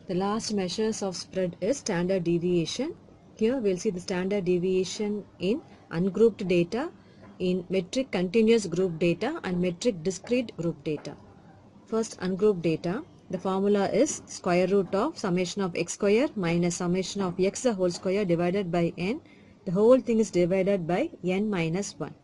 The last measures of spread is standard deviation. Here we'll see the standard deviation in ungrouped data, in metric continuous group data and metric discrete group data. First, ungrouped data. The formula is square root of summation of x square minus summation of x the whole square divided by n. The whole thing is divided by n minus 1.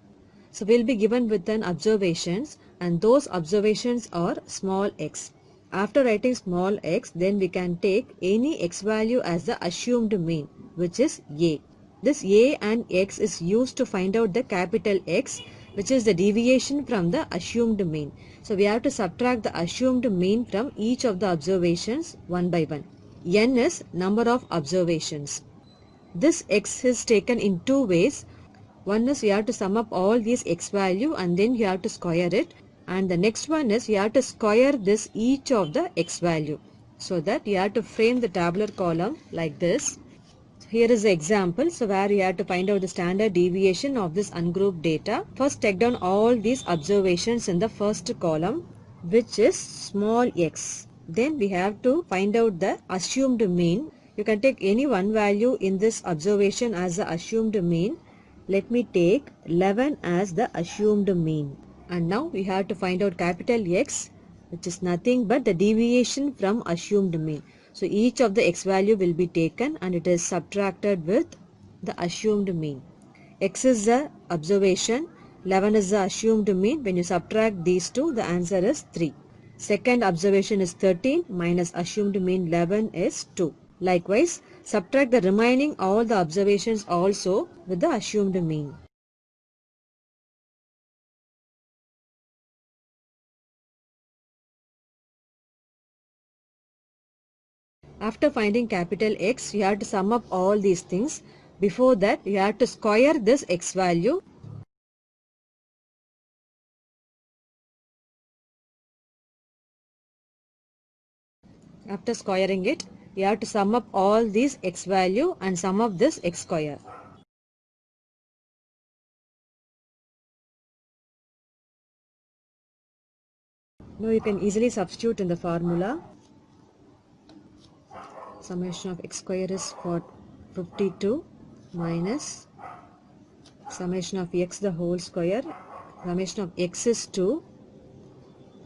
So we'll be given with an observations, and those observations are small x. After writing small x, then we can take any x value as the assumed mean, which is a. This a and x is used to find out the capital X, which is the deviation from the assumed mean. So we have to subtract the assumed mean from each of the observations one by one. N is number of observations. This x is taken in two ways. One is you have to sum up all these x value and then you have to square it, and the next one is you have to square this each of the x value, so that you have to frame the tabular column like this. Here is the example, so where you have to find out the standard deviation of this ungrouped data. First take down all these observations in the first column, which is small x. Then we have to find out the assumed mean. You can take any one value in this observation as the assumed mean. Let me take 11 as the assumed mean. And now we have to find out capital X, which is nothing but the deviation from assumed mean. So each of the x value will be taken and it is subtracted with the assumed mean. X is the observation, 11 is the assumed mean. When you subtract these two, the answer is 3. Second observation is 13 minus assumed mean 11 is 2. Likewise, subtract the remaining all the observations also with the assumed mean. After finding capital X, you have to sum up all these things. Before that, you have to square this x value. After squaring it, you have to sum up all these x value and sum up this x square. Now you can easily substitute in the formula. Summation of x square is for 52 minus summation of x the whole square. Summation of x is 2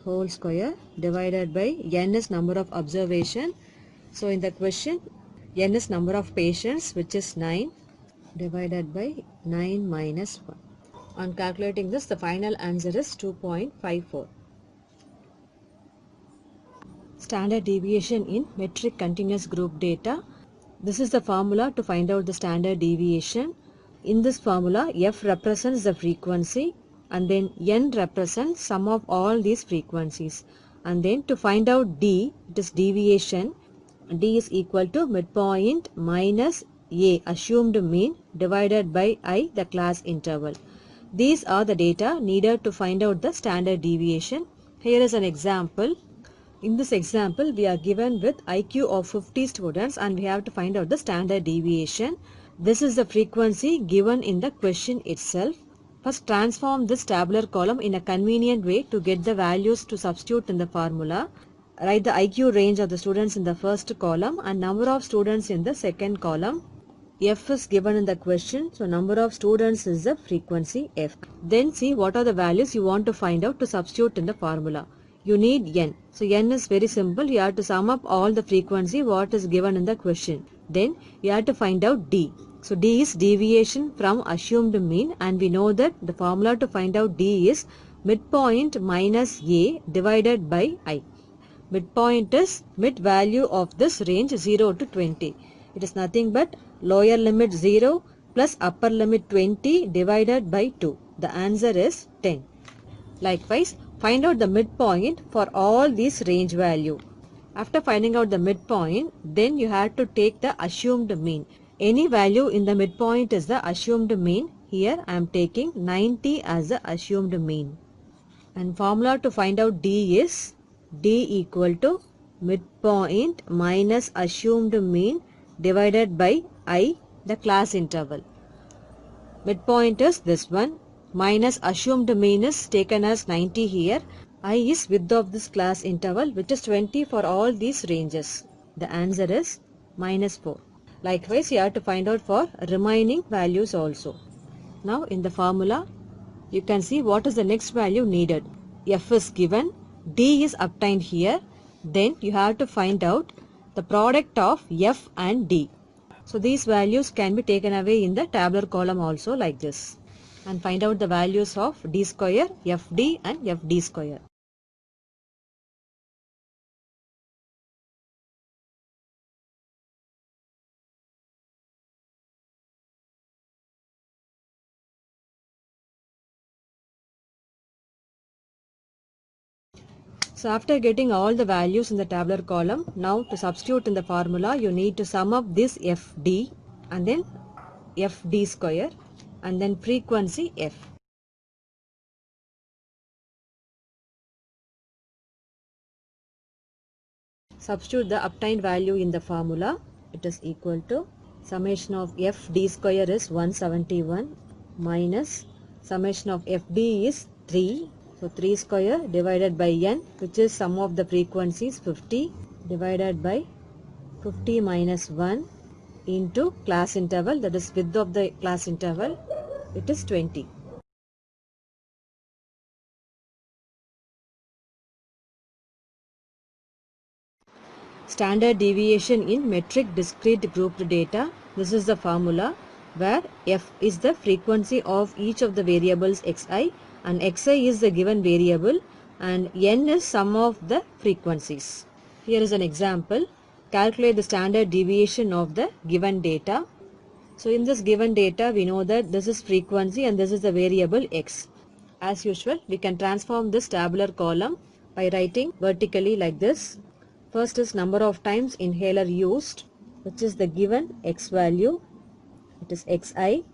whole square divided by n is number of observation. So in the question, n is number of patients, which is 9, divided by 9 minus 1. On calculating this, the final answer is 2.54. Standard deviation in metric continuous group data. This is the formula to find out the standard deviation. In this formula, f represents the frequency and then n represents sum of all these frequencies. And then to find out d, it is deviation. D is equal to midpoint minus a assumed mean divided by I the class interval. These are the data needed to find out the standard deviation. Here is an example. In this example, we are given with IQ of 50 students and we have to find out the standard deviation. This is the frequency given in the question itself. First, transform this tabular column in a convenient way to get the values to substitute in the formula. Write the IQ range of the students in the first column and number of students in the second column. F is given in the question, so number of students is the frequency F. Then see what are the values you want to find out to substitute in the formula. You need n. So n is very simple. You have to sum up all the frequency what is given in the question. Then you have to find out d. So d is deviation from assumed mean, and we know that the formula to find out d is midpoint minus a divided by I. Midpoint is mid value of this range 0 to 20. It is nothing but lower limit 0 plus upper limit 20 divided by 2. The answer is 10. Likewise, find out the midpoint for all these range value. After finding out the midpoint, then you have to take the assumed mean. Any value in the midpoint is the assumed mean. Here I am taking 90 as the assumed mean. And formula to find out d is d equal to midpoint minus assumed mean divided by I the class interval. Midpoint is this one. Minus assumed mean is taken as 90 here. I is width of this class interval, which is 20 for all these ranges. The answer is minus 4. Likewise, you have to find out for remaining values also. Now in the formula, you can see what is the next value needed. F is given, D is obtained here. Then you have to find out the product of F and D. So these values can be taken away in the tabular column also like this. And find out the values of D square, FD and FD square. So after getting all the values in the tabular column, now to substitute in the formula, you need to sum up this FD and then FD square and then frequency F. Substitute the obtained value in the formula. It is equal to summation of FD square is 171 minus summation of FD is 3. So 3 square divided by n, which is sum of the frequencies 50 divided by 50 minus 1 into class interval, that is width of the class interval, it is 20. Standard deviation in metric discrete grouped data. This is the formula where f is the frequency of each of the variables xi and xi is the given variable and n is sum of the frequencies. Here is an example. Calculate the standard deviation of the given data. So in this given data, we know that this is frequency and this is the variable x. As usual, we can transform this tabular column by writing vertically like this. First is number of times inhaler used, which is the given x value, it is xi,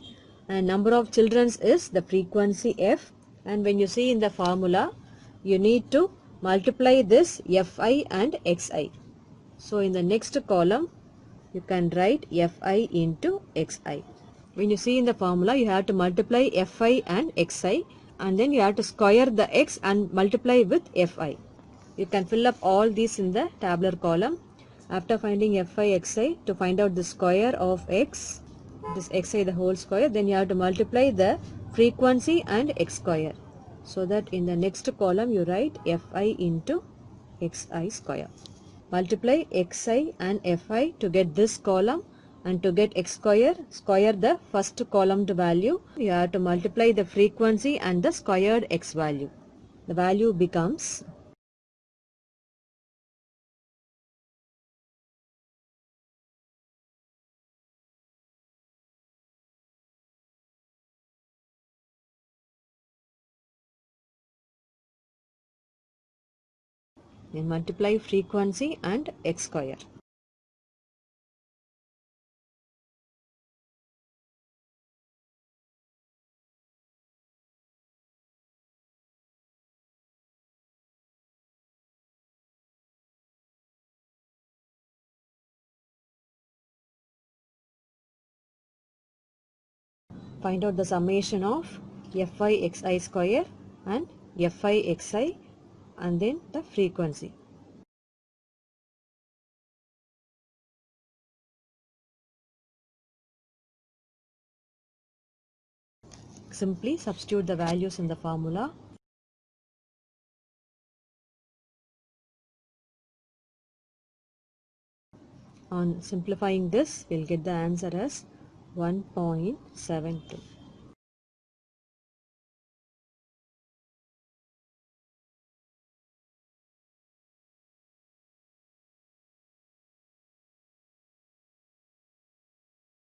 and number of children is the frequency f, and when you see in the formula, you need to multiply this fi and xi. So in the next column, you can write fi into xi. When you see in the formula, you have to multiply fi and xi, and then you have to square the x and multiply with fi. You can fill up all these in the tabular column. After finding fi xi, to find out the square of x, this xi the whole square, then you have to multiply the frequency and x square. So that in the next column you write fi into xi square. Multiply xi and fi to get this column, and to get x square, square the first column to value. You have to multiply the frequency and the squared x value. The value becomes then multiply frequency and x square. Find out the summation of fi xi square and fi xi and then the frequency. Simply substitute the values in the formula. On simplifying this, we'll get the answer as 1.72.